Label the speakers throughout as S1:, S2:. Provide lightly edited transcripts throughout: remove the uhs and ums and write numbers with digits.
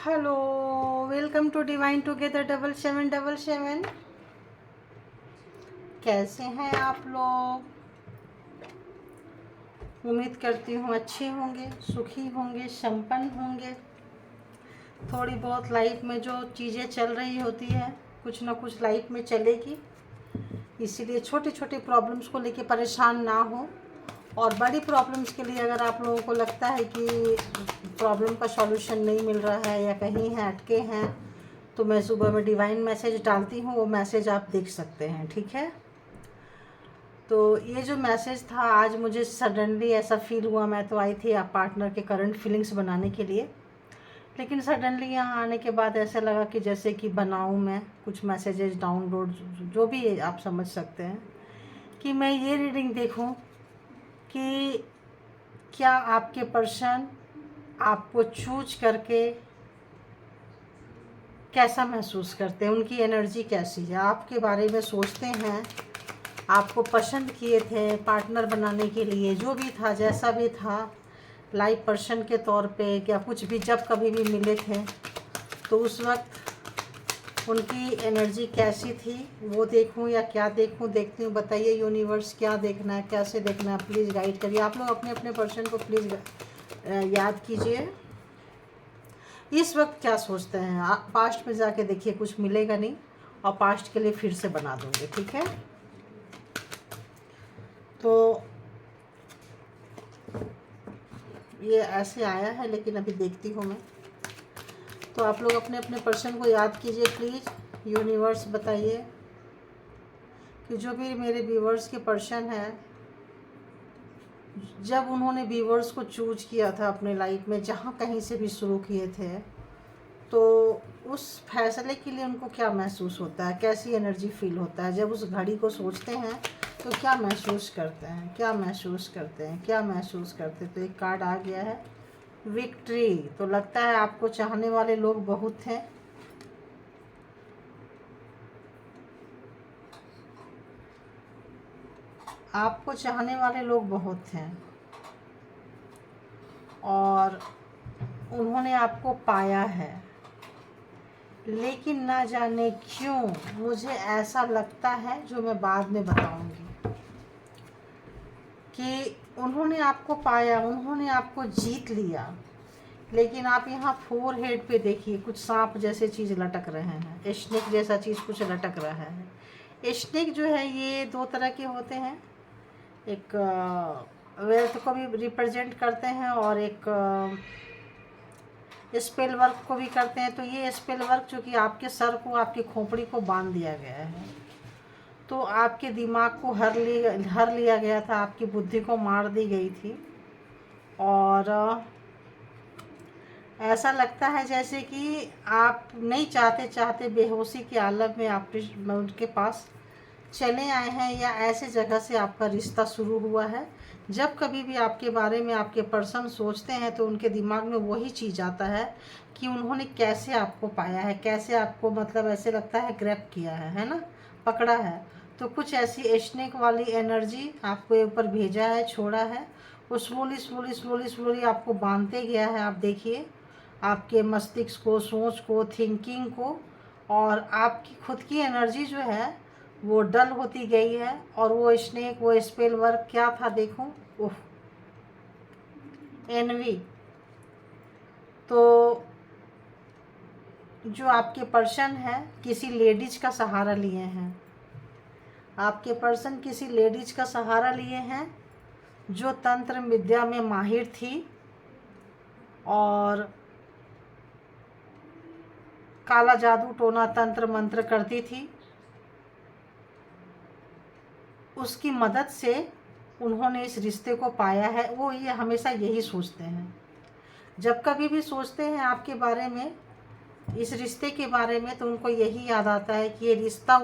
S1: Hello, welcome to divine together 7777। कैसे हैं आप लोग? उम्मीद करती हूँ अच्छे होंगे, सुखी होंगे, संपन्न होंगे। थोड़ी बहुत लाइफ में जो चीज़ें चल रही होती है, कुछ ना कुछ लाइफ में चलेगी, इसीलिए छोटे छोटे प्रॉब्लम्स को लेके परेशान ना हो। और बड़ी प्रॉब्लम्स के लिए अगर आप लोगों को लगता है कि प्रॉब्लम का सॉल्यूशन नहीं मिल रहा है या कहीं है अटके हैं, तो मैं सुबह में डिवाइन मैसेज डालती हूँ, वो मैसेज आप देख सकते हैं। ठीक है, तो ये जो मैसेज था आज मुझे सडनली ऐसा फील हुआ। मैं तो आई थी आप पार्टनर के करंट फीलिंग्स बनाने के लिए, लेकिन सडनली यहाँ आने के बाद ऐसा लगा कि जैसे कि बनाऊँ मैं कुछ मैसेजेस डाउनलोड, जो भी आप समझ सकते हैं, कि मैं ये रीडिंग देखूँ कि क्या आपके पर्सन आपको चूज करके कैसा महसूस करते हैं, उनकी एनर्जी कैसी है, आपके बारे में सोचते हैं, आपको पसंद किए थे पार्टनर बनाने के लिए, जो भी था जैसा भी था, लाइफ पर्सन के तौर पे क्या कुछ भी, जब कभी भी मिले थे तो उस वक्त उनकी एनर्जी कैसी थी, वो देखूं या क्या देखूं, देखती हूँ। बताइए यूनिवर्स क्या देखना है, कैसे देखना है, प्लीज़ गाइड करिए। आप लोग अपने अपने पर्सन को प्लीज़ याद कीजिए, इस वक्त क्या सोचते हैं। आप पास्ट में जाके देखिए, कुछ मिलेगा नहीं, और पास्ट के लिए फिर से बना दूंगे। ठीक है, तो ये ऐसे आया है, लेकिन अभी देखती हूँ मैं। तो आप लोग अपने अपने पर्सन को याद कीजिए प्लीज़। यूनिवर्स बताइए कि जो भी मेरे व्यूवर्स के पर्सन हैं, जब उन्होंने व्यूवर्स को चूज किया था अपने लाइफ में, जहाँ कहीं से भी शुरू किए थे, तो उस फैसले के लिए उनको क्या महसूस होता है, कैसी एनर्जी फील होता है जब उस घड़ी को सोचते हैं, तो क्या महसूस करते हैं, क्या महसूस करते हैं, क्या महसूस करते हैं। तो एक कार्ड आ गया है, विक्ट्री। तो लगता है आपको चाहने वाले लोग बहुत हैं, आपको चाहने वाले लोग बहुत हैं, और उन्होंने आपको पाया है, लेकिन ना जाने क्यों मुझे ऐसा लगता है, जो मैं बाद में बताऊंगी, कि उन्होंने आपको पाया, उन्होंने आपको जीत लिया, लेकिन आप यहाँ फोर हेड पे देखिए कुछ सांप जैसे चीज़ लटक रहे हैं, स्नेक जैसा चीज़ कुछ लटक रहा है। स्नेक जो है ये दो तरह के होते हैं, एक वेल्थ को भी रिप्रेजेंट करते हैं और एक स्पेल वर्क को भी करते हैं। तो ये स्पेल वर्क जो कि आपके सर को, आपकी खोपड़ी को बांध दिया गया है, तो आपके दिमाग को हर लिया गया था, आपकी बुद्धि को मार दी गई थी। और ऐसा लगता है जैसे कि आप नहीं चाहते चाहते बेहोशी के आलम में आप उनके पास चले आए हैं, या ऐसे जगह से आपका रिश्ता शुरू हुआ है। जब कभी भी आपके बारे में आपके पर्सन सोचते हैं, तो उनके दिमाग में वही चीज़ आता है कि उन्होंने कैसे आपको पाया है, कैसे आपको, मतलब ऐसे लगता है ग्रैब किया है ना, पकड़ा है। तो कुछ ऐसी स्नेक वाली एनर्जी आपको ऊपर भेजा है, छोड़ा है, वो स्लोली स्लोली स्लोली स्लोली आपको बांधते गया है। आप देखिए आपके मस्तिष्क को, सोच को, थिंकिंग को, और आपकी खुद की एनर्जी जो है वो डल होती गई है। और वो स्नेक, वो स्पेल वर्क क्या था देखूं, उफ, एनवी। तो जो आपके पर्सन है किसी लेडीज का सहारा लिए हैं, आपके पर्सन किसी लेडीज का सहारा लिए हैं, जो तंत्र विद्या में माहिर थी और काला जादू टोना तंत्र मंत्र करती थी। उसकी मदद से उन्होंने इस रिश्ते को पाया है। वो ये हमेशा यही सोचते हैं, जब कभी भी सोचते हैं आपके बारे में, इस रिश्ते के बारे में, तो उनको यही याद आता है कि ये रिश्ता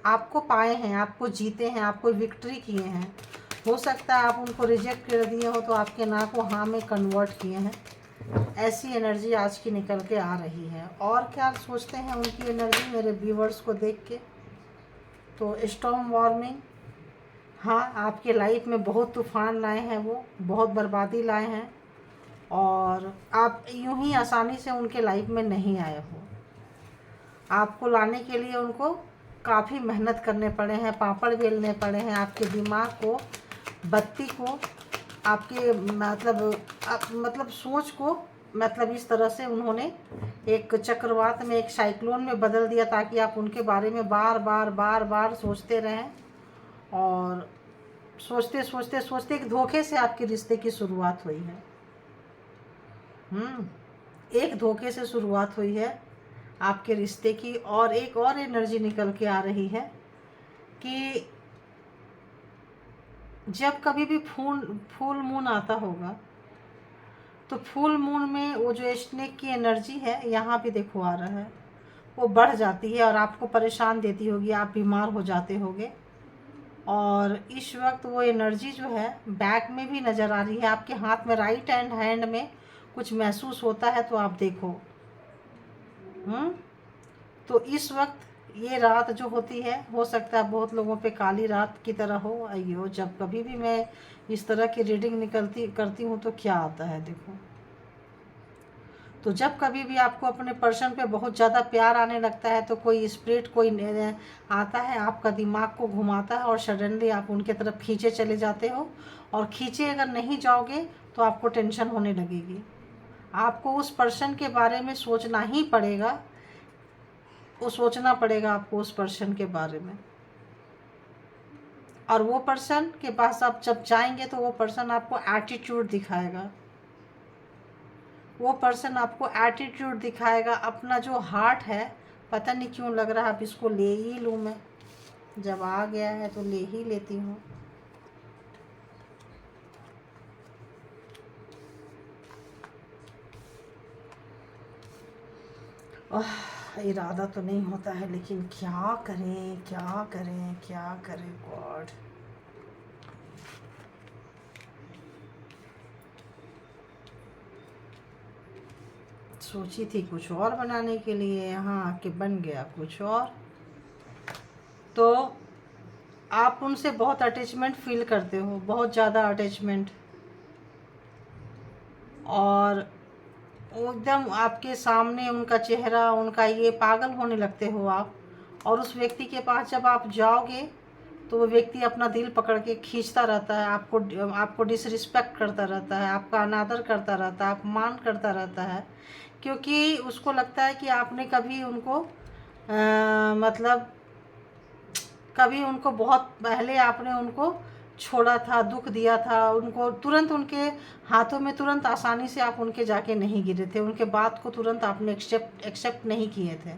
S1: आपको पाए हैं, आपको जीते हैं, आपको विक्ट्री किए हैं। हो सकता है आप उनको रिजेक्ट कर दिए हो, तो आपके ना को हाँ में कन्वर्ट किए हैं। ऐसी एनर्जी आज की निकल के आ रही है। और क्या सोचते हैं उनकी एनर्जी मेरे व्यूवर्स को देख के, तो स्टॉर्म वार्मिंग, हाँ आपके लाइफ में बहुत तूफान लाए हैं, वो बहुत बर्बादी लाए हैं, और आप यूं ही आसानी से उनके लाइफ में नहीं आए हो। आपको लाने के लिए उनको काफ़ी मेहनत करने पड़े हैं, पापड़ बेलने पड़े हैं, आपके दिमाग को, बत्ती को, आपके मतलब सोच को, मतलब इस तरह से उन्होंने एक चक्रवात में, एक साइक्लोन में बदल दिया, ताकि आप उनके बारे में बार बार बार बार सोचते रहें। और सोचते सोचते सोचते एक धोखे से आपके रिश्ते की शुरुआत हुई है। एक धोखे से शुरुआत हुई है आपके रिश्ते की। और एक और एनर्जी निकल के आ रही है कि जब कभी भी फुल मून आता होगा, तो फुल मून में वो जो स्नेक की एनर्जी है, यहाँ भी देखो आ रहा है, वो बढ़ जाती है और आपको परेशान देती होगी, आप बीमार हो जाते होगे। और इस वक्त वो एनर्जी जो है बैक में भी नज़र आ रही है, आपके हाथ में, राइट हैंड में कुछ महसूस होता है, तो आप देखो। तो इस वक्त ये रात जो होती है, हो सकता है बहुत लोगों पे काली रात की तरह हो। अयो, जब कभी भी मैं इस तरह की रीडिंग करती हूँ तो क्या आता है देखो। तो जब कभी भी आपको अपने पर्सन पे बहुत ज़्यादा प्यार आने लगता है, तो कोई स्पिरिट, कोई आता है, आपका दिमाग को घुमाता है और सडनली आप उनके तरफ खींचे चले जाते हो। और खींचे अगर नहीं जाओगे तो आपको टेंशन होने लगेगी। आपको उस पर्सन के बारे में सोचना ही पड़ेगा, वो सोचना पड़ेगा आपको उस पर्सन के बारे में। और वो पर्सन के पास आप जब जाएंगे तो वो पर्सन आपको एटीट्यूड दिखाएगा, वो पर्सन आपको एटीट्यूड दिखाएगा। अपना जो हार्ट है, पता नहीं क्यों लग रहा है अब इसको ले ही लूँ मैं, जब आ गया है तो ले ही लेती हूँ। इरादा तो नहीं होता है, लेकिन क्या करें क्या करें क्या करें गॉड। सोची थी कुछ और बनाने के लिए, यहाँ आके बन गया कुछ और। तो आप उनसे बहुत अटैचमेंट फील करते हो, बहुत ज़्यादा अटैचमेंट, और एकदम आपके सामने उनका चेहरा, उनका ये, पागल होने लगते हो आप। और उस व्यक्ति के पास जब आप जाओगे तो वो व्यक्ति अपना दिल पकड़ के खींचता रहता है, आपको डिसरिस्पेक्ट करता रहता है, आपका अनादर करता रहता है, अपमान करता रहता है। क्योंकि उसको लगता है कि आपने कभी उनको मतलब कभी उनको, बहुत पहले आपने उनको छोड़ा था, दुख दिया था उनको, तुरंत उनके हाथों में तुरंत आसानी से आप उनके जाके नहीं गिरे थे, उनके बात को तुरंत आपने एक्सेप्ट नहीं किए थे।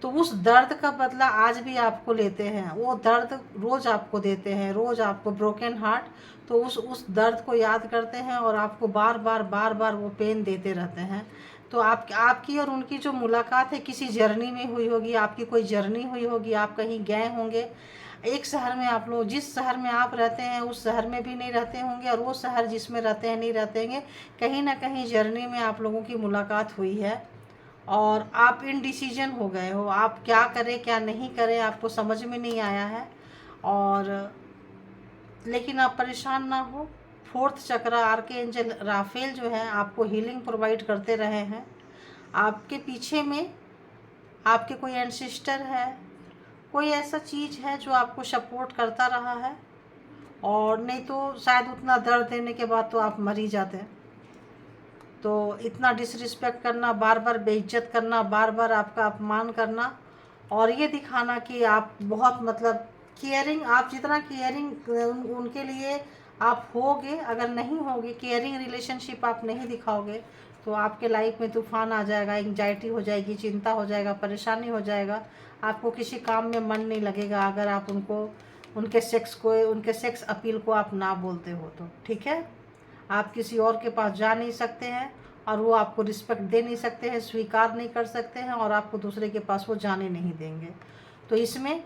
S1: तो उस दर्द का बदला आज भी आपको लेते हैं, वो दर्द रोज़ आपको देते हैं, रोज़ आपको ब्रोकन हार्ट। तो उस दर्द को याद करते हैं और आपको बार बार बार बार वो पेन देते रहते हैं। तो आपकी और उनकी जो मुलाकात है किसी जर्नी में हुई होगी, आपकी कोई जर्नी हुई होगी, आप कहीं गए होंगे। एक शहर में आप लोग, जिस शहर में आप रहते हैं उस शहर में भी नहीं रहते होंगे, और वो शहर जिसमें रहते हैं नहीं रहते होंगे। कहीं ना कहीं जर्नी में आप लोगों की मुलाकात हुई है और आप इनडिसीजन हो गए हो, आप क्या करें क्या नहीं करें, आपको समझ में नहीं आया है। और लेकिन आप परेशान ना हो, फोर्थ चक्र आर्कएंजल राफेल जो है आपको हीलिंग प्रोवाइड करते रहे हैं। आपके पीछे में आपके कोई एंसेस्टर है, कोई ऐसा चीज़ है जो आपको सपोर्ट करता रहा है। और नहीं तो शायद उतना दर्द देने के बाद तो आप मर ही जाते हैं। तो इतना डिसरिस्पेक्ट करना, बार बार बेइज्जत करना, बार बार आपका अपमान करना, और ये दिखाना कि आप बहुत मतलब केयरिंग, आप जितना केयरिंग उनके लिए आप होगे, अगर नहीं होगे, केयरिंग रिलेशनशिप आप नहीं दिखाओगे, तो आपके लाइफ में तूफान आ जाएगा, एंग्जाइटी हो जाएगी, चिंता हो जाएगा, परेशानी हो जाएगा। आपको किसी काम में मन नहीं लगेगा अगर आप उनको, उनके सेक्स अपील को आप ना बोलते हो तो, ठीक है। आप किसी और के पास जा नहीं सकते हैं और वो आपको रिस्पेक्ट दे नहीं सकते हैं, स्वीकार नहीं कर सकते हैं, और आपको दूसरे के पास वो जाने नहीं देंगे। तो इसमें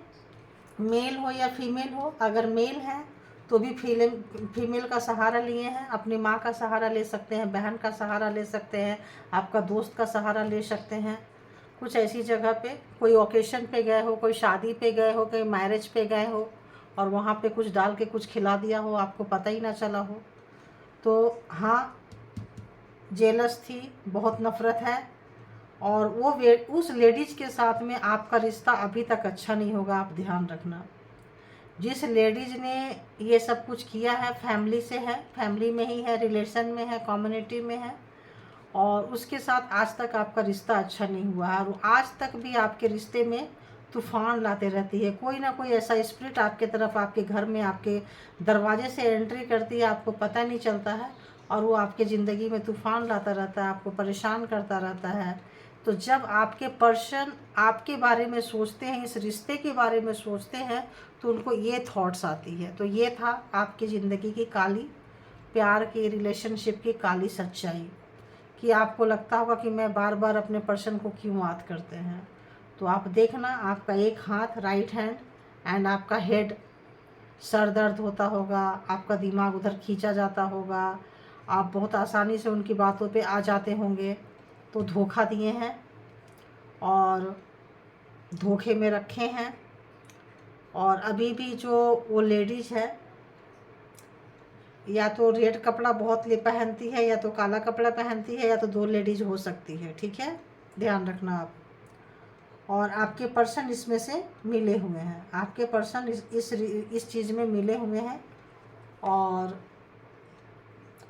S1: मेल हो या फीमेल हो, अगर मेल है तो भी फीमेल का सहारा लिए हैं, अपनी माँ का सहारा ले सकते हैं, बहन का सहारा ले सकते हैं, आपका दोस्त का सहारा ले सकते हैं। कुछ ऐसी जगह पे, कोई ओकेशन पे गए हो, कोई शादी पे गए हो, कोई मैरिज पे गए हो और वहाँ पे कुछ डाल के कुछ खिला दिया हो, आपको पता ही ना चला हो। तो हाँ, जेलस थी, बहुत नफ़रत है, और वो उस लेडीज़ के साथ में आपका रिश्ता अभी तक अच्छा नहीं होगा। आप ध्यान रखना, जिस लेडीज़ ने ये सब कुछ किया है फैमिली से है, फैमिली में ही है, रिलेशन में है, कम्युनिटी में है, और उसके साथ आज तक आपका रिश्ता अच्छा नहीं हुआ है, और आज तक भी आपके रिश्ते में तूफान लाते रहती है। कोई ना कोई ऐसा स्पिरिट आपके तरफ, आपके घर में, आपके दरवाजे से एंट्री करती है, आपको पता नहीं चलता है, और वो आपके ज़िंदगी में तूफान लाता रहता है, आपको परेशान करता रहता है। तो जब आपके पर्सन आपके बारे में सोचते हैं, इस रिश्ते के बारे में सोचते हैं, तो उनको ये थॉट्स आती है। तो ये था आपकी ज़िंदगी की काली, प्यार की, रिलेशनशिप की काली सच्चाई, कि आपको लगता होगा कि मैं बार बार अपने पर्सन को क्यों याद करते हैं। तो आप देखना, आपका एक हाथ, राइट हैंड, एंड आपका हेड, सर दर्द होता होगा, आपका दिमाग उधर खींचा जाता होगा, आप बहुत आसानी से उनकी बातों पे आ जाते होंगे। तो धोखा दिए हैं और धोखे में रखे हैं। और अभी भी जो वो लेडीज़ है, या तो रेड कपड़ा बहुत ले पहनती है, या तो काला कपड़ा पहनती है, या तो दो लेडीज हो सकती है, ठीक है, ध्यान रखना आप। और आपके पर्सन इसमें से मिले हुए हैं, आपके पर्सन इस चीज़ में मिले हुए हैं। और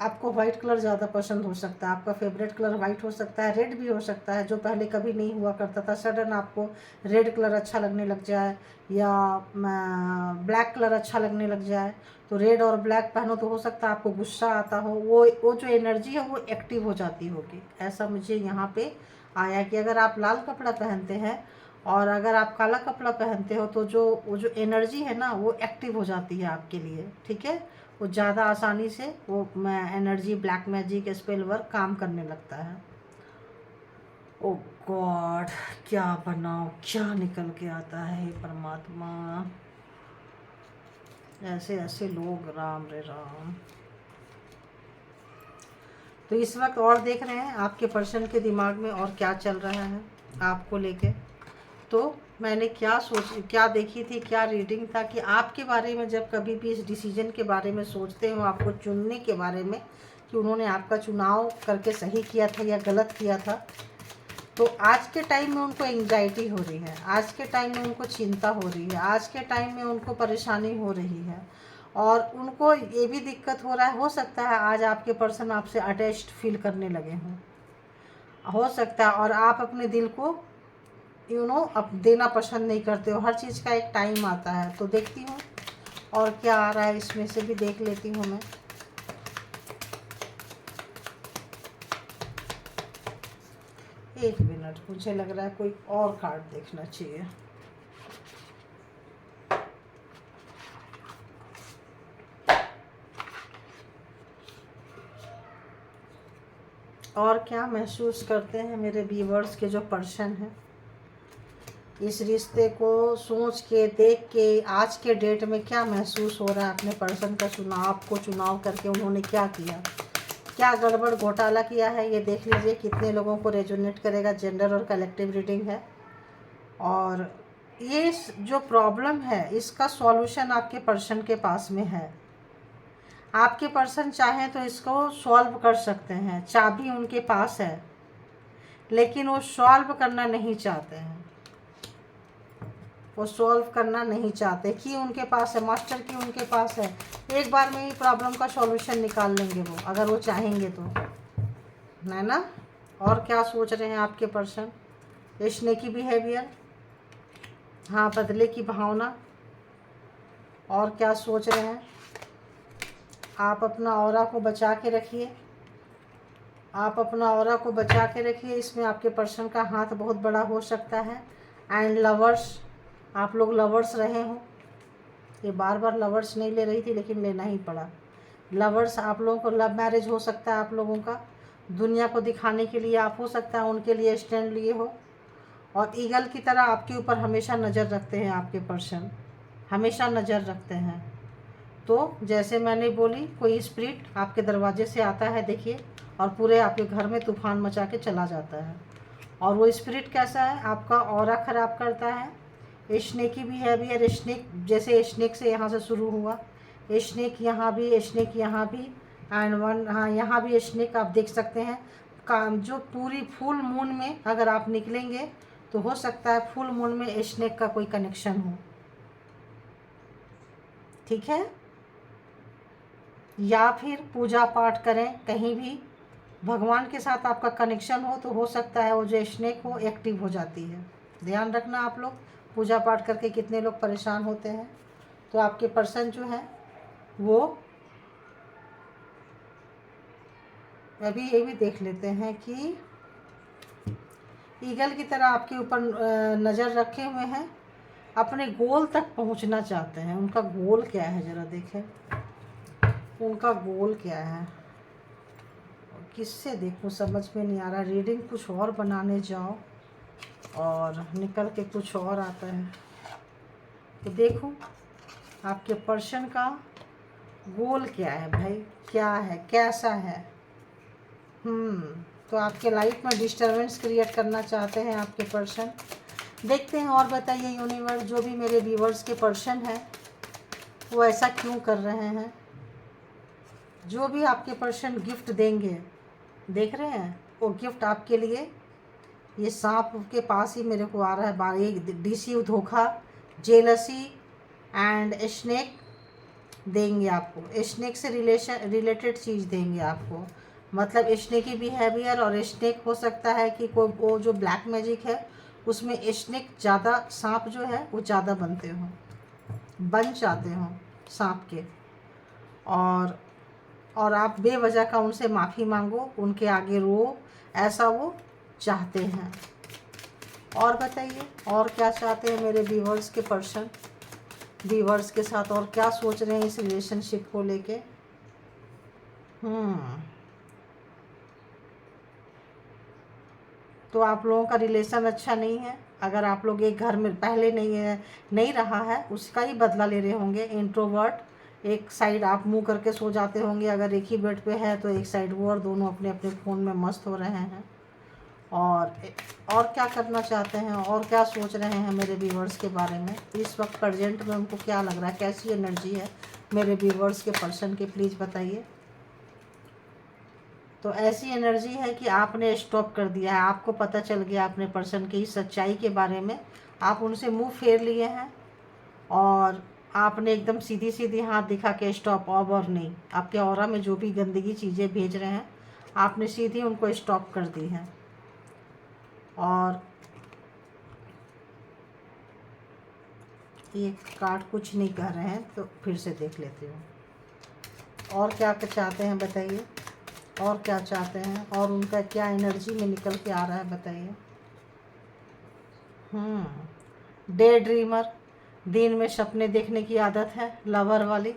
S1: आपको वाइट कलर ज़्यादा पसंद हो सकता है, आपका फेवरेट कलर वाइट हो सकता है, रेड भी हो सकता है, जो पहले कभी नहीं हुआ करता था, सडन आपको रेड कलर अच्छा लगने लग जाए, या ब्लैक कलर अच्छा लगने लग जाए। तो रेड और ब्लैक पहनो तो हो सकता है आपको गुस्सा आता हो, वो जो एनर्जी है वो एक्टिव हो जाती होगी। ऐसा मुझे यहाँ पे आया कि अगर आप लाल कपड़ा पहनते हैं और अगर आप काला कपड़ा पहनते हो, तो वो जो एनर्जी है ना, वो एक्टिव हो जाती है आपके लिए, ठीक है। वो ज़्यादा आसानी से वो energy, black magic, spell work काम करने लगता है। ओ गॉड, क्या बनाओ, क्या निकल के आता है परमात्मा, ऐसे ऐसे लोग, राम रे राम। तो इस वक्त और देख रहे हैं आपके पर्सन के दिमाग में और क्या चल रहा है आपको लेके। तो मैंने क्या देखी थी, क्या रीडिंग था, कि आपके बारे में जब कभी भी इस डिसीजन के बारे में सोचते हो, आपको चुनने के बारे में, कि उन्होंने आपका चुनाव करके सही किया था या गलत किया था, तो आज के टाइम में उनको एंग्जाइटी हो रही है, आज के टाइम में उनको चिंता हो रही है, आज के टाइम में उनको परेशानी हो रही है, और उनको ये भी दिक्कत हो रहा है, हो सकता है आज आपके पर्सन आपसे अटैच्ड फील करने लगे हों, हो सकता है, और आप अपने दिल को अब देना पसंद नहीं करते हो। हर चीज़ का एक टाइम आता है। तो देखती हूँ और क्या आ रहा है, इसमें से भी देख लेती हूँ मैं। एक मिनट, मुझे लग रहा है कोई और कार्ड देखना चाहिए। और क्या महसूस करते हैं मेरे व्यूअर्स के जो पर्सन हैं, इस रिश्ते को सोच के, देख के, आज के डेट में क्या महसूस हो रहा है अपने पर्सन का चुनाव करके उन्होंने क्या किया, क्या गड़बड़ घोटाला किया है, ये देख लीजिए कितने लोगों को रेजोनेट करेगा। जेंडर और कलेक्टिव रीडिंग है, और ये जो प्रॉब्लम है इसका सॉल्यूशन आपके पर्सन के पास में है। आपके पर्सन चाहें तो इसको सॉल्व कर सकते हैं, चाबी उनके पास है, लेकिन वो सॉल्व करना नहीं चाहते हैं, वो सॉल्व करना नहीं चाहते। की उनके पास है, मास्टर की उनके पास है, एक बार में ही प्रॉब्लम का सॉल्यूशन निकाल लेंगे वो, अगर वो चाहेंगे तो, है ना। और क्या सोच रहे हैं आपके पर्सन, स्नेकी बिहेवियर, हाँ, बदले की भावना, और क्या सोच रहे हैं। आप अपना ऑरा को बचा के रखिए, आप अपना ऑरा को बचा के रखिए, इसमें आपके पर्सन का हाथ बहुत बड़ा हो सकता है। एंड लवर्स, आप लोग लवर्स रहे हो, ये बार बार लवर्स नहीं ले रही थी लेकिन लेना ही पड़ा। लवर्स, आप लोगों को लव मैरिज हो सकता है, आप लोगों का दुनिया को दिखाने के लिए आप हो सकता है उनके लिए स्टैंड लिए हो, और ईगल की तरह आपके ऊपर हमेशा नज़र रखते हैं आपके पर्सन, हमेशा नज़र रखते हैं। तो जैसे मैंने बोली, कोई स्पिरिट आपके दरवाजे से आता है, देखिए, और पूरे आपके घर में तूफान मचा के चला जाता है। और वो स्पिरिट कैसा है, आपका ऑरा ख़राब करता है। स्नेकी बिहेवियर, स्नेक, जैसे स्नेक से यहाँ से शुरू हुआ, स्नेक यहाँ भी, स्नेक यहाँ भी, एंड वन, हाँ यहाँ भी स्नेक आप देख सकते हैं। काम जो पूरी फुल मून में अगर आप निकलेंगे तो हो सकता है फुल मून में स्नेक का कोई कनेक्शन हो, ठीक है। या फिर पूजा पाठ करें, कहीं भी भगवान के साथ आपका कनेक्शन हो सकता है वो जो स्नेक हो एक्टिव हो जाती है। ध्यान रखना आप लोग, पूजा पाठ करके कितने लोग परेशान होते हैं। तो आपके पर्सन जो है वो, अभी ये भी देख लेते हैं कि ईगल की तरह आपके ऊपर नज़र रखे हुए हैं, अपने गोल तक पहुंचना चाहते हैं। उनका गोल क्या है ज़रा देखें, उनका गोल क्या है, किससे देखूं समझ में नहीं आ रहा। रीडिंग कुछ और बनाने जाओ और निकल के कुछ और आता है। तो देखो आपके पर्सन का गोल क्या है भाई, क्या है, कैसा है। तो आपके लाइफ में डिस्टरबेंस क्रिएट करना चाहते हैं आपके पर्सन। देखते हैं और बताइए यूनिवर्स, जो भी मेरे व्यूवर्स के पर्सन हैं वो ऐसा क्यों कर रहे हैं। जो भी आपके पर्सन गिफ्ट देंगे, देख रहे हैं, वो गिफ्ट आपके लिए ये सांप के पास ही मेरे को आ रहा है। बार एक डिसीव, धोखा, जेलसी एंड स्नेक देंगे आपको। स्नेक से रिलेटेड चीज़ देंगे आपको, मतलब स्नेकी बिहेवियर। और स्नेक हो सकता है कि कोई वो जो ब्लैक मैजिक है उसमें स्नेक ज़्यादा, सांप जो है वो ज़्यादा बन जाते हों सांप के। और आप बेवजह का उनसे माफ़ी मांगो, उनके आगे रो, ऐसा वो चाहते हैं। और बताइए और क्या चाहते हैं मेरे व्यूवर्स के पर्सन, व्यूवर्स के साथ और क्या सोच रहे हैं इस रिलेशनशिप को लेके। तो आप लोगों का रिलेशन अच्छा नहीं है। अगर आप लोग एक घर में पहले नहीं रहा है, उसका ही बदला ले रहे होंगे। इंट्रोवर्ट, एक साइड आप मुंह करके सो जाते होंगे अगर एक ही बेड पे है, तो एक साइड वो, और दोनों अपने अपने फ़ोन में मस्त हो रहे हैं। और क्या करना चाहते हैं और क्या सोच रहे हैं मेरे व्यूवर्स के बारे में इस वक्त प्रेजेंट में, उनको क्या लग रहा है, कैसी एनर्जी है मेरे व्यूवर्स के पर्सन की, प्लीज़ बताइए। तो ऐसी एनर्जी है कि आपने स्टॉप कर दिया है, आपको पता चल गया अपने पर्सन की सच्चाई के बारे में, आप उनसे मुंह फेर लिए हैं और आपने एकदम सीधी सीधी हाथ दिखा के स्टॉप, अब और नहीं। आपके ऑरा में जो भी गंदगी चीज़ें भेज रहे हैं आपने सीधी उनको स्टॉप कर दी है। और ये कार्ड कुछ नहीं कह रहे हैं, तो फिर से देख लेती हूँ। और क्या चाहते हैं बताइए, और क्या चाहते हैं, और उनका क्या एनर्जी में निकल के आ रहा है बताइए। डे ड्रीमर, दिन में सपने देखने की आदत है लवर वाली,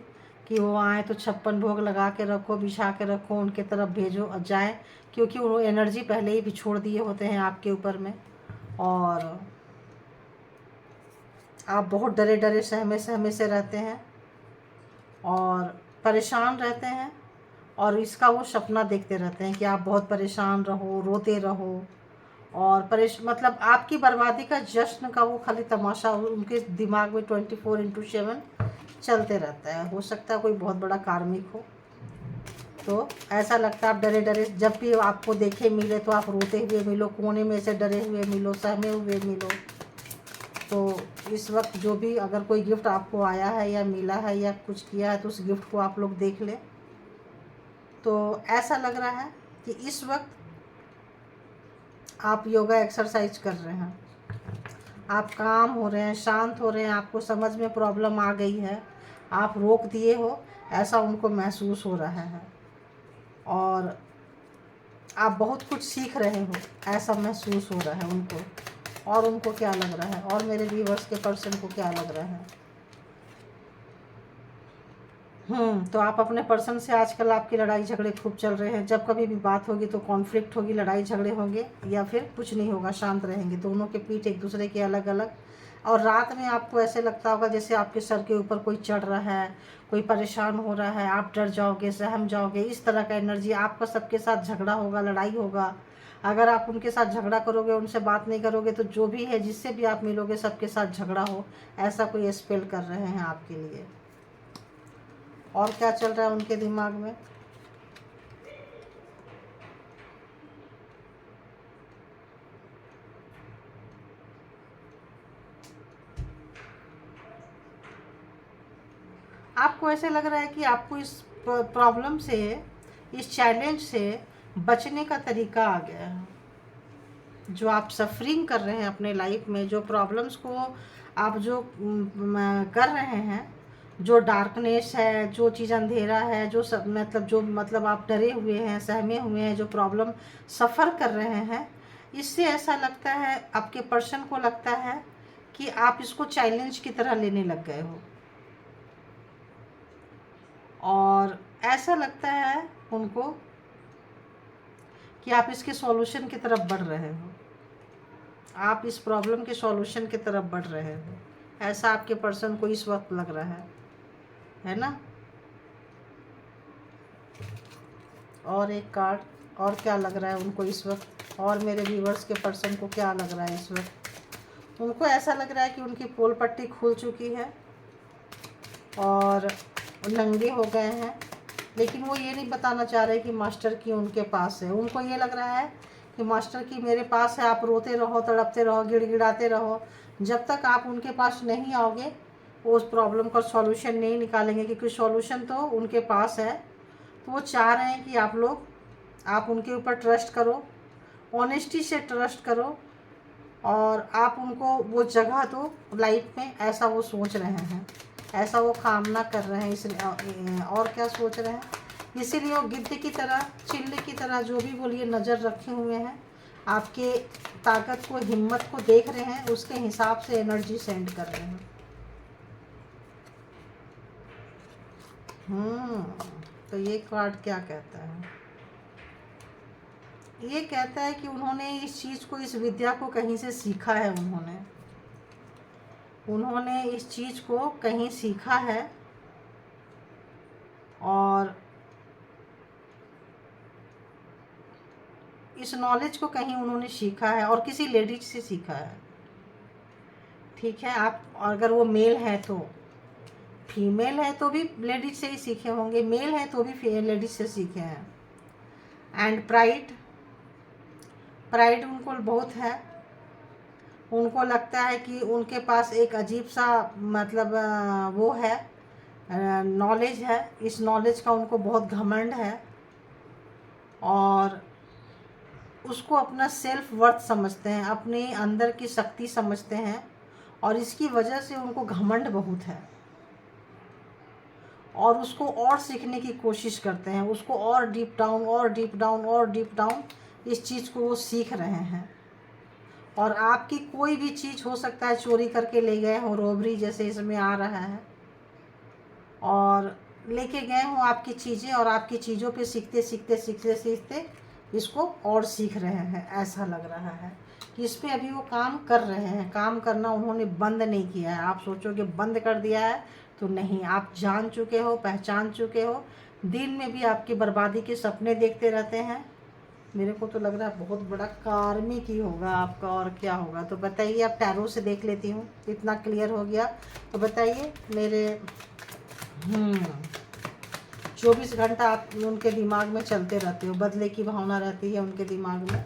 S1: कि वो आए तो 56 भोग लगा के रखो, बिछा के रखो, उनके तरफ भेजो और जाए, क्योंकि वो एनर्जी पहले ही बिछोड़ दिए होते हैं आपके ऊपर में। और आप बहुत डरे डरे सहमे से रहते हैं और परेशान रहते हैं, और इसका वो सपना देखते रहते हैं कि आप बहुत परेशान रहो, रोते रहो, और मतलब आपकी बर्बादी का जश्न का वो खाली तमाशा उनके दिमाग में 24/7 चलते रहता है। हो सकता है कोई बहुत बड़ा कार्मिक हो, तो ऐसा लगता है आप डरे डरे, जब भी आपको देखे मिले तो आप रोते हुए मिलो, कोने में से डरे हुए मिलो, सहमे हुए मिलो। तो इस वक्त जो भी अगर कोई गिफ्ट आपको आया है या मिला है या कुछ किया है, तो उस गिफ्ट को आप लोग देख लें। तो ऐसा लग रहा है कि इस वक्त आप योगा एक्सरसाइज कर रहे हैं, आप काम हो रहे हैं, शांत हो रहे हैं, आपको समझ में प्रॉब्लम आ गई है, आप रोक दिए हो, ऐसा उनको महसूस हो रहा है। और आप बहुत कुछ सीख रहे हो, ऐसा महसूस हो रहा है उनको। और उनको क्या लग रहा है, और मेरे व्यूवर्स के पर्सन को क्या लग रहा है। तो आप अपने पर्सन से आजकल आपकी लड़ाई झगड़े खूब चल रहे हैं। जब कभी भी बात होगी तो कॉन्फ्लिक्ट होगी, लड़ाई झगड़े होंगे, या फिर कुछ नहीं होगा, शांत रहेंगे। दोनों के पीठ एक दूसरे के अलग अलग। और रात में आपको ऐसे लगता होगा जैसे आपके सर के ऊपर कोई चढ़ रहा है, कोई परेशान हो रहा है, आप डर जाओगे, सहम जाओगे, इस तरह का एनर्जी। आपका सबके साथ झगड़ा होगा, लड़ाई होगा। अगर आप उनके साथ झगड़ा करोगे, उनसे बात नहीं करोगे, तो जो भी है, जिससे भी आप मिलोगे, सबके साथ झगड़ा हो, ऐसा कोई स्पेल कर रहे हैं आपके लिए। और क्या चल रहा है उनके दिमाग में। आपको ऐसे लग रहा है कि आपको इस प्रॉब्लम से, इस चैलेंज से बचने का तरीका आ गया है। जो आप सफरिंग कर रहे हैं अपने लाइफ में, जो प्रॉब्लम्स को आप जो कर रहे हैं, जो डार्कनेस है, जो चीज़ अंधेरा है, जो सब मतलब आप डरे हुए हैं, सहमे हुए हैं, जो प्रॉब्लम सफ़र कर रहे हैं, इससे ऐसा लगता है, आपके पर्सन को लगता है कि आप इसको चैलेंज की तरह लेने लग गए हो, और ऐसा लगता है उनको कि आप इसके सॉल्यूशन की तरफ बढ़ रहे हो, आप इस प्रॉब्लम के सॉल्यूशन की तरफ बढ़ रहे हो। ऐसा आपके पर्सन को इस वक्त लग रहा है ना। और एक कार्ड, और क्या लग रहा है उनको इस वक्त, और मेरे व्यूवर्स के पर्सन को क्या लग रहा है इस वक्त। उनको ऐसा लग रहा है कि उनकी पोल पट्टी खुल चुकी है और नंगे हो गए हैं, लेकिन वो ये नहीं बताना चाह रहे कि मास्टर की उनके पास है। उनको ये लग रहा है कि मास्टर की मेरे पास है, आप रोते रहो, तड़पते रहो, गिड़गिड़ाते रहो, जब तक आप उनके पास नहीं आओगे वो उस प्रॉब्लम का सॉल्यूशन नहीं निकालेंगे, क्योंकि सॉल्यूशन तो उनके पास है। तो वो चाह रहे हैं कि आप उनके ऊपर ट्रस्ट करो, ऑनेस्टी से ट्रस्ट करो, और आप उनको वो जगह दो लाइफ में, ऐसा वो सोच रहे हैं, ऐसा वो कामना कर रहे हैं। इसलिए और क्या सोच रहे हैं, इसीलिए वो गिद्ध की तरह, चिल्ले की तरह, जो भी बोलिए, नज़र रखे हुए हैं, आपके ताकत को, हिम्मत को देख रहे हैं, उसके हिसाब से एनर्जी सेंड कर रहे हैं। तो ये कार्ड क्या कहता है, ये कहता है कि उन्होंने इस चीज़ को, इस विद्या को कहीं से सीखा है, उन्होंने इस चीज़ को कहीं सीखा है, और इस नॉलेज को कहीं उन्होंने सीखा है, और किसी लेडीज से सीखा है। ठीक है, आप अगर वो मेल है तो, फीमेल है तो भी लेडीज से ही सीखे होंगे, मेल है तो भी लेडीज से सीखे हैं। एंड प्राइड उनको बहुत है। उनको लगता है कि उनके पास एक अजीब सा मतलब वो है, नॉलेज है, इस नॉलेज का उनको बहुत घमंड है, और उसको अपना सेल्फ वर्थ समझते हैं, अपने अंदर की शक्ति समझते हैं, और इसकी वजह से उनको घमंड बहुत है, और उसको और सीखने की कोशिश करते हैं, उसको और डीप डाउन, और डीप डाउन, और डीप डाउन, इस चीज़ को वो सीख रहे हैं। और आपकी कोई भी चीज़ हो सकता है, चोरी करके ले गए हो, रॉबरी जैसे इसमें आ रहा है, और लेके गए हो आपकी चीज़ें, और आपकी चीज़ों पे सीखते सीखते सीखते सीखते इसको और सीख रहे हैं। ऐसा लग रहा है कि इस पर अभी वो काम कर रहे हैं, काम करना उन्होंने बंद नहीं किया है। आप सोचोगे बंद कर दिया है, तो नहीं, आप जान चुके हो, पहचान चुके हो। दिन में भी आपकी बर्बादी के सपने देखते रहते हैं। मेरे को तो लग रहा है बहुत बड़ा कार्मिक ही होगा आपका, और क्या होगा। तो बताइए, आप टैरो से देख लेती हूँ, इतना क्लियर हो गया। तो बताइए मेरे 24 घंटा आप उनके दिमाग में चलते रहते हो, बदले की भावना रहती है उनके दिमाग में,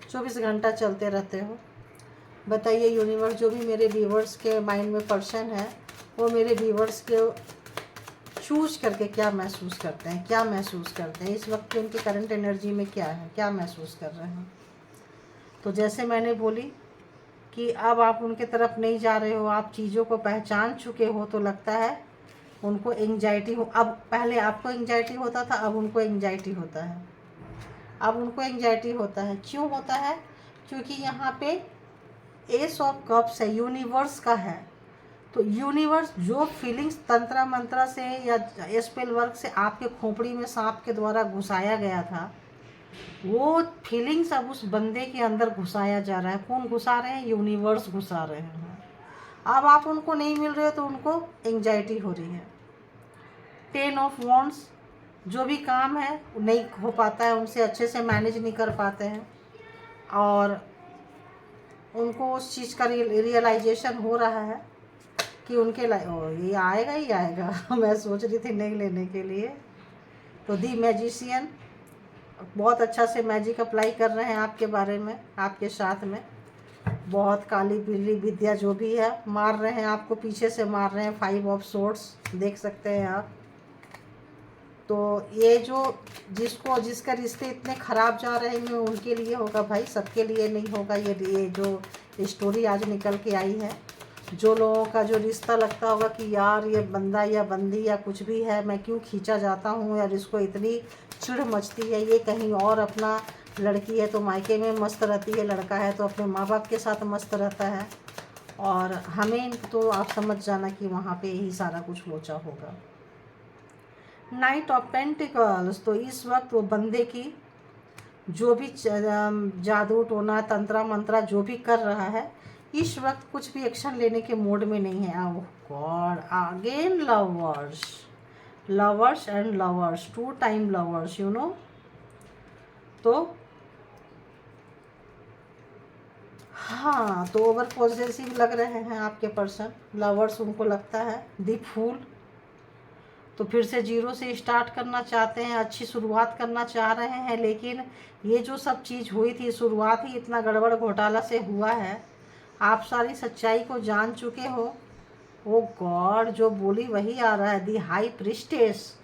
S1: 24 घंटा चलते रहते हो। बताइए यूनिवर्स, जो भी मेरे व्यूवर्स के माइंड में पर्सन है, वो मेरे व्यूवर्स के चूज करके क्या महसूस करते हैं, क्या महसूस करते हैं इस वक्त की उनकी करंट एनर्जी में क्या है, क्या महसूस कर रहे हैं। तो जैसे मैंने बोली कि अब आप उनके तरफ नहीं जा रहे हो, आप चीज़ों को पहचान चुके हो, तो लगता है उनको एंजाइटी हो। अब पहले आपको एंजाइटी होता था, अब उनको एंजाइटी होता है, अब उनको एंजाइटी होता है। क्यों होता है? क्योंकि यहाँ पे एस ऑफ कप्स है, यूनिवर्स का है। तो यूनिवर्स जो फीलिंग्स तंत्रा मंत्रा से या स्पेल वर्क से आपके खोपड़ी में सांप के द्वारा घुसाया गया था, वो फीलिंग्स अब उस बंदे के अंदर घुसाया जा रहा है। कौन घुसा रहे हैं? यूनिवर्स घुसा रहे हैं। अब आप उनको नहीं मिल रहे हो तो उनको एंजाइटी हो रही है। 10 ऑफ वॉन्ड्स, जो भी काम है नहीं हो पाता है, उनसे अच्छे से मैनेज नहीं कर पाते हैं, और उनको उस चीज़ का रियलाइजेशन हो रहा है कि उनके ये आएगा ही आएगा। मैं सोच रही थी नहीं लेने के लिए। तो दी मैजिशियन बहुत अच्छा से मैजिक अप्लाई कर रहे हैं आपके बारे में, आपके साथ में। बहुत काली पीली विद्या जो भी है, मार रहे हैं आपको, पीछे से मार रहे हैं। 5 ऑफ सोर्ड्स देख सकते हैं आप। तो ये जो जिसका रिश्ते इतने ख़राब जा रहे हैं उनके लिए होगा भाई, सबके लिए नहीं होगा। ये जो स्टोरी आज निकल के आई है, जो लोगों का जो रिश्ता लगता होगा कि यार ये बंदा या बंदी या कुछ भी है, मैं क्यों खींचा जाता हूँ यार, इसको इतनी चिढ़ मचती है, ये कहीं और अपना, लड़की है तो मायके में मस्त रहती है, लड़का है तो अपने माँ बाप के साथ मस्त रहता है, और हमें तो आप समझ जाना कि वहाँ पे यही सारा कुछ लोचा होगा। नाइट ऑफ पेंटिकल्स, तो इस वक्त वो बंदे की जो भी जादू टोना तंत्रा मंत्रा जो भी कर रहा है, इस वक्त कुछ भी एक्शन लेने के मूड में नहीं है। Oh god, again lovers and lovers, 2 time lovers, you know. तो हाँ, तो ओवर पॉजिटिव लग रहे हैं आपके पर्सन। लवर्स, उनको लगता है दी फूल, तो फिर से जीरो से स्टार्ट करना चाहते हैं, अच्छी शुरुआत करना चाह रहे हैं। लेकिन ये जो सब चीज़ हुई थी, शुरुआत ही इतना गड़बड़ घोटाला से हुआ है, आप सारी सच्चाई को जान चुके हो। ओ गॉड, जो बोली वही आ रहा है, दी हाई प्रिस्टेस।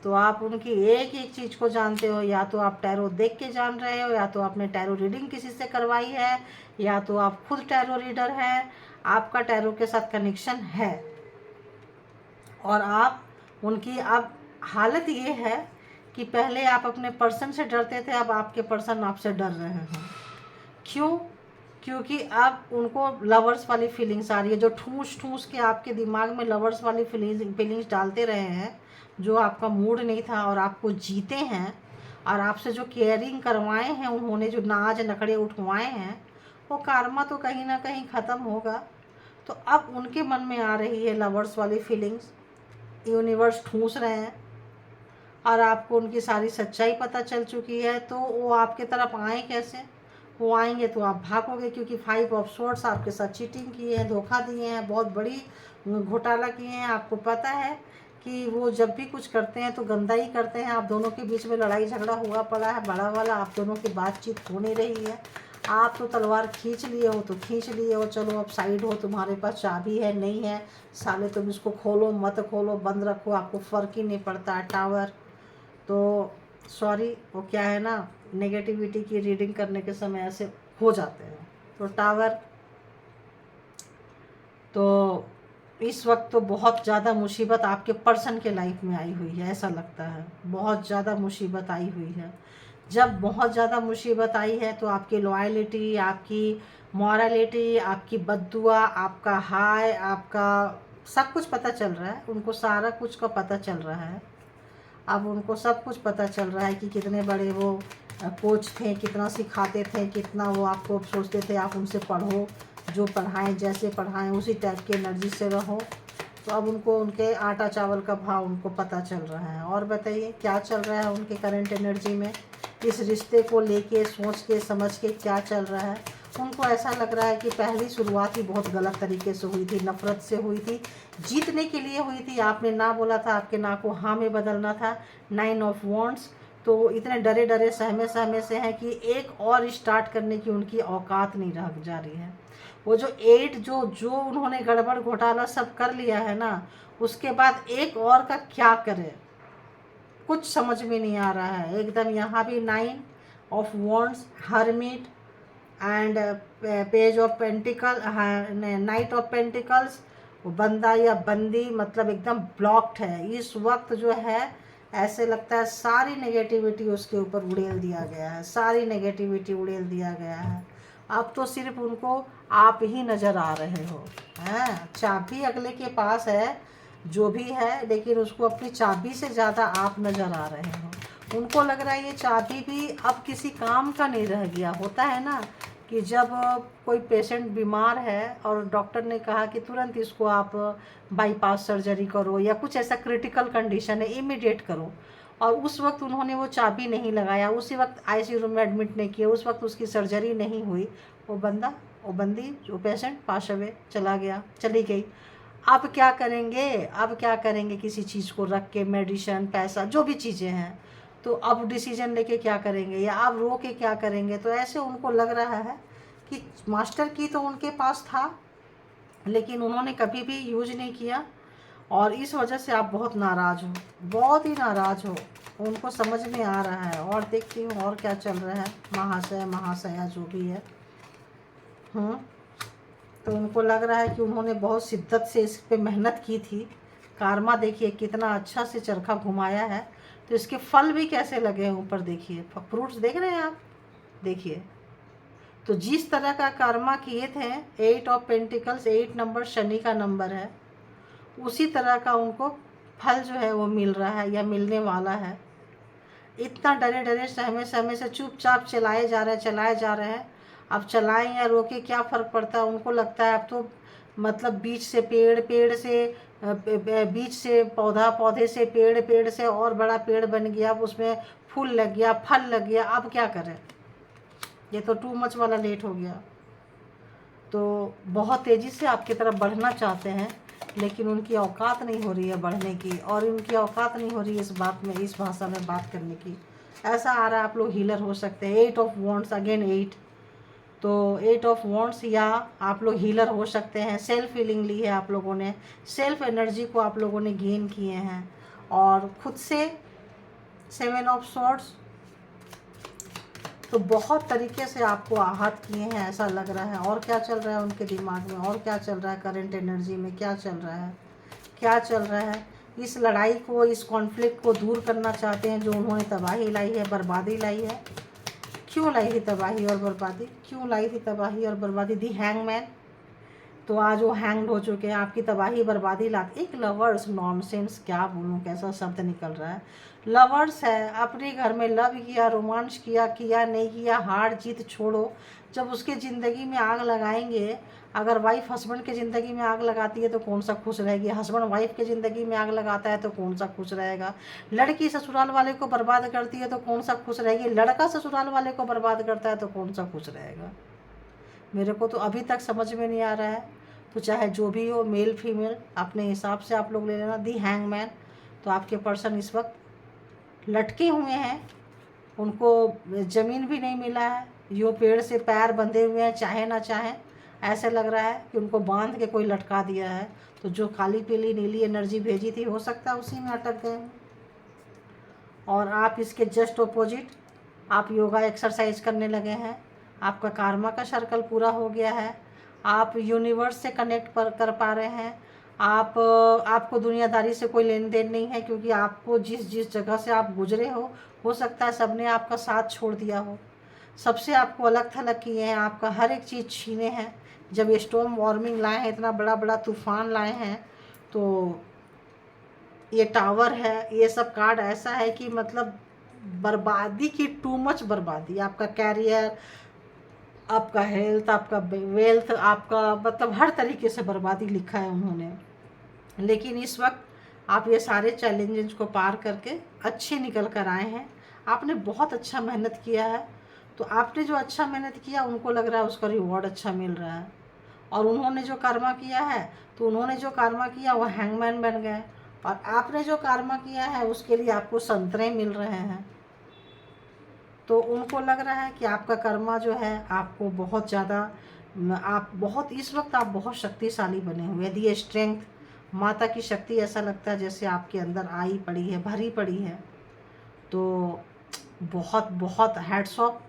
S1: तो आप उनकी एक एक चीज़ को जानते हो, या तो आप टैरो देख के जान रहे हो, या तो आपने टैरो रीडिंग किसी से करवाई है, या तो आप खुद टैरो रीडर हैं, आपका टैरो के साथ कनेक्शन है, और आप उनकी अब हालत ये है कि पहले आप अपने पर्सन से डरते थे, अब आपके पर्सन आपसे डर रहे हैं। क्यों? क्योंकि अब उनको लवर्स वाली फीलिंग्स आ रही है, जो ठूस ठूस के आपके दिमाग में लवर्स वाली फीलिंग्स डालते रहे हैं, जो आपका मूड नहीं था और आपको जीते हैं, और आपसे जो केयरिंग करवाए हैं उन्होंने, जो नाज नखड़े उठवाए हैं, वो कार्मा तो कहीं ना कहीं ख़त्म होगा। तो अब उनके मन में आ रही है लवर्स वाली फीलिंग्स, यूनिवर्स ठूस रहे हैं, और आपको उनकी सारी सच्चाई पता चल चुकी है। तो वो आपके तरफ आए कैसे? वो आएंगे तो आप भागोगे, क्योंकि 5 ऑफ सोर्ड्स आपके साथ चीटिंग किए हैं, धोखा दिए हैं, बहुत बड़ी घोटाला किए हैं। आपको पता है कि वो जब भी कुछ करते हैं तो गंदा ही करते हैं। आप दोनों के बीच में लड़ाई झगड़ा हुआ पड़ा है बड़ा वाला, आप दोनों की बातचीत हो नहीं रही है। आप तो तलवार खींच लिए हो तो खींच लिए हो, चलो अब साइड हो, तुम्हारे पास चाबी है नहीं है, साले तुम इसको खोलो मत खोलो, बंद रखो, आपको फ़र्क ही नहीं पड़ता है। टावर, तो सॉरी, वो क्या है ना, नेगेटिविटी की रीडिंग करने के समय ऐसे हो जाते हैं। तो टावर, तो इस वक्त तो बहुत ज़्यादा मुसीबत आपके पर्सन के लाइफ में आई हुई है, ऐसा लगता है बहुत ज़्यादा मुसीबत आई हुई है। जब बहुत ज़्यादा मुसीबत आई है तो आपकी लॉयल्टी, आपकी मॉरलिटी, आपकी बद्दुआ, आपका हाय, आपका सब कुछ पता चल रहा है उनको, सारा कुछ का पता चल रहा है। अब उनको सब कुछ पता चल रहा है कि कितने बड़े वो कोच थे, कितना सिखाते थे, कितना वो आपको सोचते थे आप उनसे पढ़ो, जो पढ़ाएं जैसे पढ़ाएं उसी टाइप की एनर्जी से रहो। तो अब उनको उनके आटा चावल का भाव उनको पता चल रहा है। और बताइए क्या चल रहा है उनके करंट एनर्जी में, इस रिश्ते को लेके सोच के समझ के क्या चल रहा है। उनको ऐसा लग रहा है कि पहली शुरुआत ही बहुत गलत तरीके से हुई थी, नफ़रत से हुई थी, जीतने के लिए हुई थी। आपने ना बोला था, आपके ना को हाँ में बदलना था। 9 ऑफ वॉन्ड्स, तो इतने डरे डरे सहमे सहमे से हैं कि एक और स्टार्ट करने की उनकी औकात नहीं रह जा रही है। वो जो 8 जो उन्होंने गड़बड़ घोटाला सब कर लिया है ना, उसके बाद एक और का क्या करें कुछ समझ में नहीं आ रहा है एकदम। यहाँ भी 9 of wands, hermit and page of pentacle, night of pentacles, वो बंदा या बंदी मतलब एकदम ब्लॉक्ड है इस वक्त जो है। ऐसे लगता है सारी नेगेटिविटी उसके ऊपर उड़ेल दिया गया है, सारी नेगेटिविटी उड़ेल दिया गया है। अब तो सिर्फ उनको आप ही नज़र आ रहे हो हैं। चाबी अगले के पास है जो भी है, लेकिन उसको अपनी चाबी से ज़्यादा आप नज़र आ रहे हो। उनको लग रहा है ये चाबी भी अब किसी काम का नहीं रह गया। होता है ना कि जब कोई पेशेंट बीमार है और डॉक्टर ने कहा कि तुरंत इसको आप बाईपास सर्जरी करो, या कुछ ऐसा क्रिटिकल कंडीशन है इमीडिएट करो, और उस वक्त उन्होंने वो चाबी नहीं लगाया, उसी वक्त आईसीयू रूम में एडमिट नहीं किया, उस वक्त उसकी सर्जरी नहीं हुई, वो बंदा, वो बंदी, जो पेशेंट पास अवे चला गया, चली गई। अब क्या करेंगे? अब क्या करेंगे? किसी चीज़ को रख के, मेडिसिन, पैसा, जो भी चीज़ें हैं, तो अब डिसीजन लेके क्या करेंगे, या अब रो के क्या करेंगे? तो ऐसे उनको लग रहा है कि मास्टर की तो उनके पास था, लेकिन उन्होंने कभी भी यूज नहीं किया, और इस वजह से आप बहुत नाराज़ हो, बहुत ही नाराज़ हो। उनको समझ में आ रहा है। और देखती हूँ और क्या चल रहा है, महाशय महाशया जो भी है। तो उनको लग रहा है कि उन्होंने बहुत शिद्दत से इस पे मेहनत की थी। कारमा देखिए कितना अच्छा से चरखा घुमाया है, तो इसके फल भी कैसे लगे हैं ऊपर देखिए, फ्रूट्स देख रहे हैं आप, देखिए। तो जिस तरह का कर्मा किए थे, 8 ऑफ पेंटिकल्स, 8 नंबर शनि का नंबर है, उसी तरह का उनको फल जो है वो मिल रहा है या मिलने वाला है। इतना डरे डरे सहमे सहमे से चुपचाप चलाए जा रहे हैं। अब चलाएं या रोके क्या फ़र्क पड़ता है, उनको लगता है अब तो मतलब बीज से पेड़, पेड़ से बीज से पौधा, पौधे से पेड़, पेड़ से और बड़ा पेड़ बन गया, अब उसमें फूल लग गया, फल लग गया, अब क्या करें, ये तो टू मच वाला लेट हो गया। तो बहुत तेज़ी से आपकी तरफ बढ़ना चाहते हैं, लेकिन उनकी औकात नहीं हो रही है बढ़ने की, और उनकी औकात नहीं हो रही है इस बात में, इस भाषा में बात करने की। ऐसा आ रहा है आप लोग हीलर हो सकते हैं। 8 ऑफ वॉन्ड्स, अगेन 8, तो 8 ऑफ वॉन्ड्स, या आप लोग हीलर हो सकते हैं। सेल्फ हीलिंग ली है आप लोगों ने, सेल्फ एनर्जी को आप लोगों ने गेन किए हैं, और खुद से 7 ऑफ स्वॉर्ड्स, तो बहुत तरीके से आपको आहत किए हैं ऐसा लग रहा है। और क्या चल रहा है उनके दिमाग में, और क्या चल रहा है करंट एनर्जी में, क्या चल रहा है, क्या चल रहा है। इस लड़ाई को, इस कॉन्फ्लिक्ट को दूर करना चाहते हैं, जो उन्होंने तबाही लाई है, बर्बादी लाई है। क्यों लाई थी तबाही और बर्बादी, क्यों लाई थी तबाही और बर्बादी? दी हैंगमैन, तो आज वो हैंग्ड हो चुके हैं, आपकी तबाही बर्बादी लाते। एक लवर्स, नॉनसेंस, क्या बोलूँ, कैसा शब्द निकल रहा है। लवर्स है, अपने घर में लव किया, रोमांस किया, किया नहीं किया, हार जीत छोड़ो। जब उसके ज़िंदगी में आग लगाएंगे, अगर वाइफ हस्बैंड की ज़िंदगी में आग लगाती है तो कौन सा खुश रहेगी, हस्बैंड वाइफ की ज़िंदगी में आग लगाता है तो कौन सा खुश रहेगा, लड़की ससुराल वाले को बर्बाद करती है तो कौन सा खुश रहेगी, लड़का ससुराल वाले को बर्बाद करता है तो कौन सा खुश रहेगा। मेरे को तो अभी तक समझ में नहीं आ रहा है। तो चाहे जो भी हो, मेल फीमेल, अपने हिसाब से आप लोग ले लेना। दी हैंगमैन, तो आपके पर्सन इस वक्त लटके हुए हैं, उनको ज़मीन भी नहीं मिला है, यो पेड़ से पैर बंधे हुए हैं, चाहे ना चाहे। ऐसे लग रहा है कि उनको बांध के कोई लटका दिया है, तो जो काली पीली नीली एनर्जी भेजी थी, हो सकता है उसी में अटक गए हैं। और आप इसके जस्ट ऑपोजिट, आप योगा एक्सरसाइज करने लगे हैं, आपका कार्मा का सर्कल पूरा हो गया है, आप यूनिवर्स से कनेक्ट कर पा रहे हैं। आपको दुनियादारी से कोई लेन देन नहीं है, क्योंकि आपको जिस जिस जगह से आप गुजरे हो सकता है सबने आपका साथ छोड़ दिया हो, सबसे आपको अलग थलग किए हैं, आपका हर एक चीज़ छीने हैं। जब ये स्टॉर्म वार्मिंग लाए हैं, इतना बड़ा बड़ा तूफान लाए हैं, तो ये टावर है, ये सब कार्ड ऐसा है कि मतलब बर्बादी की, टू मच बर्बादी। आपका कैरियर, आपका हेल्थ, आपका वेल्थ, आपका मतलब हर तरीके से बर्बादी लिखा है उन्होंने। लेकिन इस वक्त आप ये सारे चैलेंजेस को पार करके अच्छे निकल कर आए हैं। आपने बहुत अच्छा मेहनत किया है, तो आपने जो अच्छा मेहनत किया, उनको लग रहा है उसका रिवॉर्ड अच्छा मिल रहा है। और उन्होंने जो कर्मा किया है, तो उन्होंने जो कर्मा किया वो हैंगमैन बन गए, और आपने जो कर्मा किया है उसके लिए आपको संतरे मिल रहे हैं। तो उनको लग रहा है कि आपका कर्मा जो है आपको बहुत ज़्यादा, आप बहुत, इस वक्त आप बहुत शक्तिशाली बने हुए हैं। दी स्ट्रेंथ, माता की शक्ति, ऐसा लगता है जैसे आपके अंदर आई पड़ी है, भरी पड़ी है। तो बहुत बहुत हैट्स ऑफ।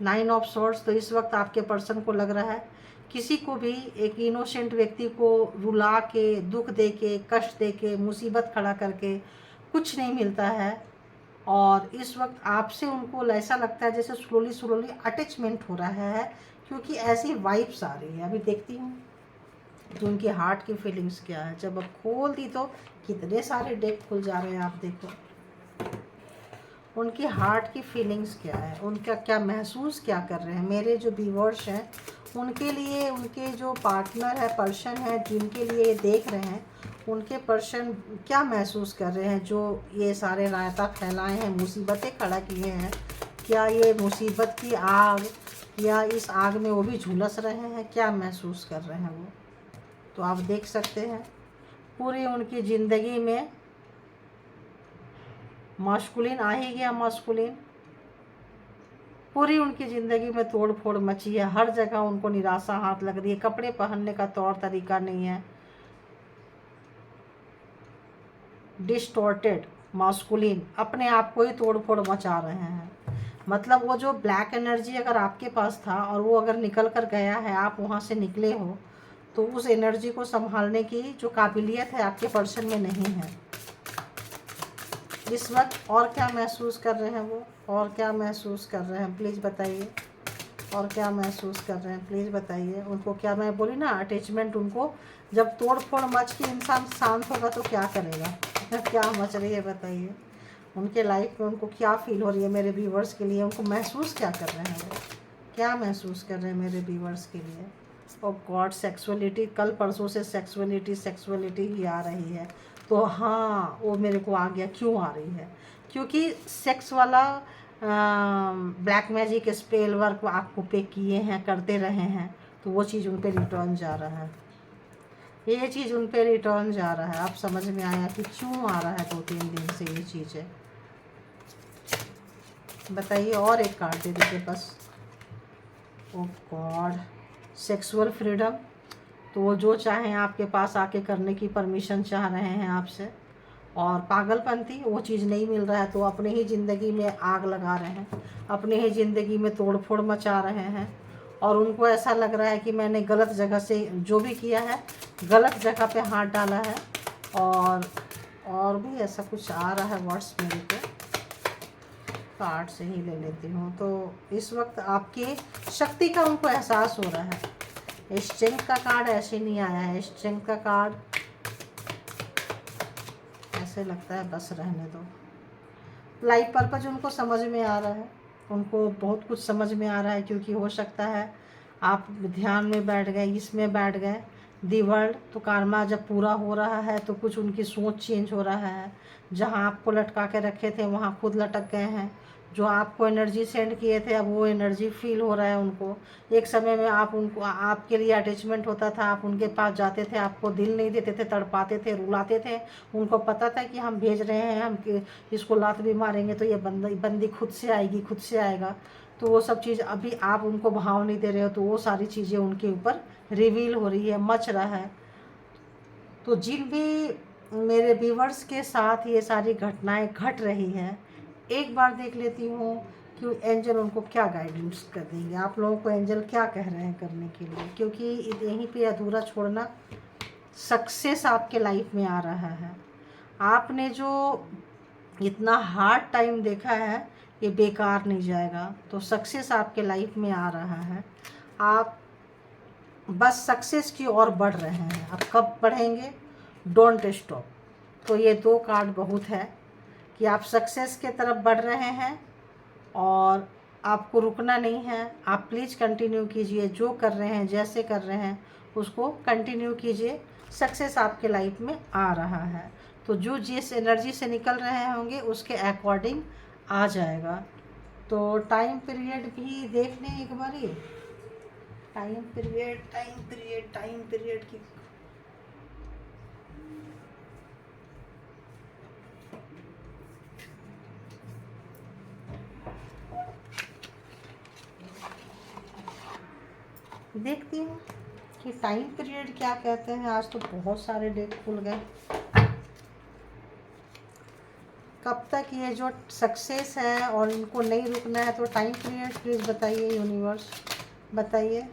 S1: 9 ऑफ स्वॉर्ड्स, तो इस वक्त आपके पर्सन को लग रहा है किसी को भी, एक इनोसेंट व्यक्ति को रुला के, दुख दे के, कष्ट दे के, मुसीबत खड़ा करके कुछ नहीं मिलता है। और इस वक्त आपसे उनको ऐसा लगता है जैसे स्लोली स्लोली अटैचमेंट हो रहा है, क्योंकि ऐसी वाइब्स आ रही है। अभी देखती हूँ तो उनकी हार्ट की फीलिंग्स क्या है। जब अब खोल दी तो कितने सारे डेक खुल जा रहे हैं, आप देखो उनकी हार्ट की फीलिंग्स क्या है, उनका क्या महसूस क्या कर रहे हैं। मेरे जो व्यूअर्स हैं उनके लिए, उनके जो पार्टनर है, पर्सन है, जिनके लिए ये देख रहे हैं, उनके पर्सन क्या महसूस कर रहे हैं, जो ये सारे रायता फैलाए हैं, मुसीबतें खड़ा किए हैं। क्या ये मुसीबत की आग, या इस आग में वो भी झुलस रहे हैं, क्या महसूस कर रहे हैं वो। तो आप देख सकते हैं पूरी उनकी ज़िंदगी में मास्कुलिन आ ही गया, मास्कुलिन, पूरी उनकी ज़िंदगी में तोड़ फोड़ मची है, हर जगह उनको निराशा हाथ लग रही है, कपड़े पहनने का तौर तरीका नहीं है, डिस्टॉर्टेड मास्कुलिन, अपने आप को ही तोड़ फोड़ मचा रहे हैं। मतलब वो जो ब्लैक एनर्जी अगर आपके पास था और वो अगर निकल कर गया है, आप वहाँ से निकले हो, तो उस एनर्जी को संभालने की जो काबिलियत है आपके पर्सन में नहीं है इस वक्त। और क्या महसूस कर रहे हैं वो, और क्या महसूस कर रहे हैं प्लीज़ बताइए, और क्या महसूस कर रहे हैं प्लीज़ बताइए। उनको क्या, मैं बोली ना अटैचमेंट, उनको जब तोड़ फोड़ मच के इंसान शांत होगा तो क्या करेगा, क्या मच रही है बताइए। उनके लाइफ में उनको क्या फील हो रही है मेरे व्यूवर्स के लिए, उनको महसूस क्या कर रहे हैं वो, क्या महसूस कर रहे हैं मेरे व्यूवर्स के लिए। और गॉड सेक्सुअलिटी, कल परसों से सेक्सुअलिटी ही आ रही है। तो हाँ, वो मेरे को आ गया, क्यों आ रही है, क्योंकि सेक्स वाला ब्लैक मैजिक स्पेल वर्क आपको पे किए हैं, करते रहे हैं, तो वो चीज़ उन पे रिटर्न जा रहा है, ये चीज़ उन पे रिटर्न जा रहा है। आप समझ में आया कि क्यों आ रहा है 2-3 दिन से ये चीज़ें, बताइए। और एक कार्ड दे दीजिए बस। ओ गॉड, सेक्सुअल फ्रीडम, तो वो जो चाहें आपके पास आके करने की परमिशन चाह रहे हैं आपसे। और पागलपंती, वो चीज़ नहीं मिल रहा है तो अपने ही ज़िंदगी में आग लगा रहे हैं, अपने ही ज़िंदगी में तोड़ फोड़ मचा रहे हैं। और उनको ऐसा लग रहा है कि मैंने गलत जगह से जो भी किया है, गलत जगह पे हाथ डाला है। और भी ऐसा कुछ आ रहा है वर्ड्स मेरे को, कार्ड से ही ले लेती हूँ। तो इस वक्त आपकी शक्ति का उनको एहसास हो रहा है। स्ट्रेंथ का कार्ड ऐसे नहीं आया है, स्ट्रेंथ का कार्ड ऐसे लगता है बस रहने दो। लाइफ पर्पज उनको समझ में आ रहा है, उनको बहुत कुछ समझ में आ रहा है, क्योंकि हो सकता है आप ध्यान में बैठ गए, इसमें बैठ गए दी वर्ल्ड। तो कार्मा जब पूरा हो रहा है तो कुछ उनकी सोच चेंज हो रहा है। जहाँ आपको लटका के रखे थे वहाँ खुद लटक गए हैं। जो आपको एनर्जी सेंड किए थे अब वो एनर्जी फील हो रहा है उनको। एक समय में आप उनको, आपके लिए अटैचमेंट होता था, आप उनके पास जाते थे, आपको दिल नहीं देते थे, तड़पाते थे, रुलाते थे। उनको पता था कि हम भेज रहे हैं, हम इसको लात भी मारेंगे तो ये बंदी खुद से आएगी, खुद से आएगा। तो वो सब चीज़ अभी आप उनको भाव नहीं दे रहे हो, तो वो सारी चीज़ें उनके ऊपर रिवील हो रही है, मच रहा है। तो जिन भी मेरे व्यूवर्स के साथ ये सारी घटनाएं घट रही हैं, एक बार देख लेती हूँ कि एंजल उनको क्या गाइडेंस कर देंगे, आप लोगों को एंजल क्या कह रहे हैं करने के लिए। क्योंकि यहीं पे अधूरा छोड़ना, सक्सेस आपके लाइफ में आ रहा है। आपने जो इतना हार्ड टाइम देखा है ये बेकार नहीं जाएगा, तो सक्सेस आपके लाइफ में आ रहा है। आप बस सक्सेस की ओर बढ़ रहे हैं। अब कब बढ़ेंगे, डोंट स्टॉप। तो ये 2 कार्ड बहुत है कि आप सक्सेस के तरफ बढ़ रहे हैं और आपको रुकना नहीं है। आप प्लीज़ कंटिन्यू कीजिए, जो कर रहे हैं, जैसे कर रहे हैं उसको कंटिन्यू कीजिए। सक्सेस आपके लाइफ में आ रहा है, तो जो जिस एनर्जी से निकल रहे होंगे उसके अकॉर्डिंग आ जाएगा। तो टाइम पीरियड भी देख लें एक बारी। टाइम पीरियड की देखती हूँ कि टाइम पीरियड क्या कहते हैं। आज तो बहुत सारे डेट खुल गए। कब तक ये जो सक्सेस है और इनको नहीं रुकना है, तो टाइम पीरियड प्लीज़ बताइए यूनिवर्स, बताइए।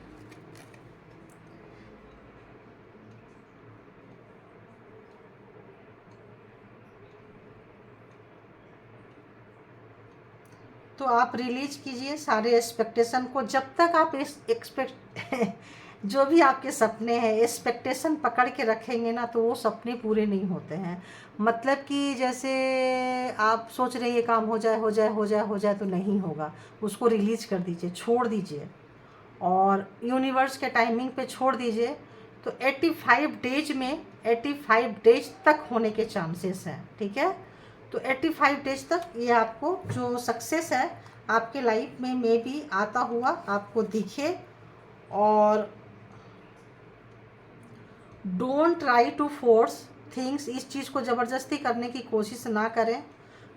S1: तो आप रिलीज कीजिए सारे एक्सपेक्टेशन को। जब तक आप जो भी आपके सपने हैं, एक्सपेक्टेशन पकड़ के रखेंगे ना, तो वो सपने पूरे नहीं होते हैं। मतलब कि जैसे आप सोच रहे हैं ये काम हो जाए हो जाए हो जाए हो जाए, तो नहीं होगा। उसको रिलीज कर दीजिए, छोड़ दीजिए और यूनिवर्स के टाइमिंग पे छोड़ दीजिए। तो 85 डेज में 85 डेज तक होने के चांसेस हैं, ठीक है। तो 85 डेज तक ये आपको जो सक्सेस है आपके लाइफ में मे भी आता हुआ आपको दिखे। और don't try to force things, इस चीज़ को ज़बरदस्ती करने की कोशिश ना करें।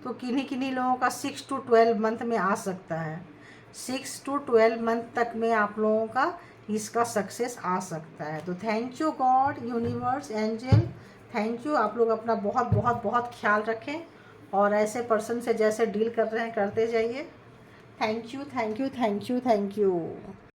S1: तो किन्हीं किन्हीं लोगों का 6 to 12 मंथ में आ सकता है, 6 to 12 मंथ तक में आप लोगों का इसका सक्सेस आ सकता है। तो thank you God, universe, angel, thank you. आप लोग अपना बहुत बहुत बहुत ख्याल रखें और ऐसे पर्सन से जैसे डील कर रहे हैं करते जाइए। Thank you, thank you, thank you, thank you.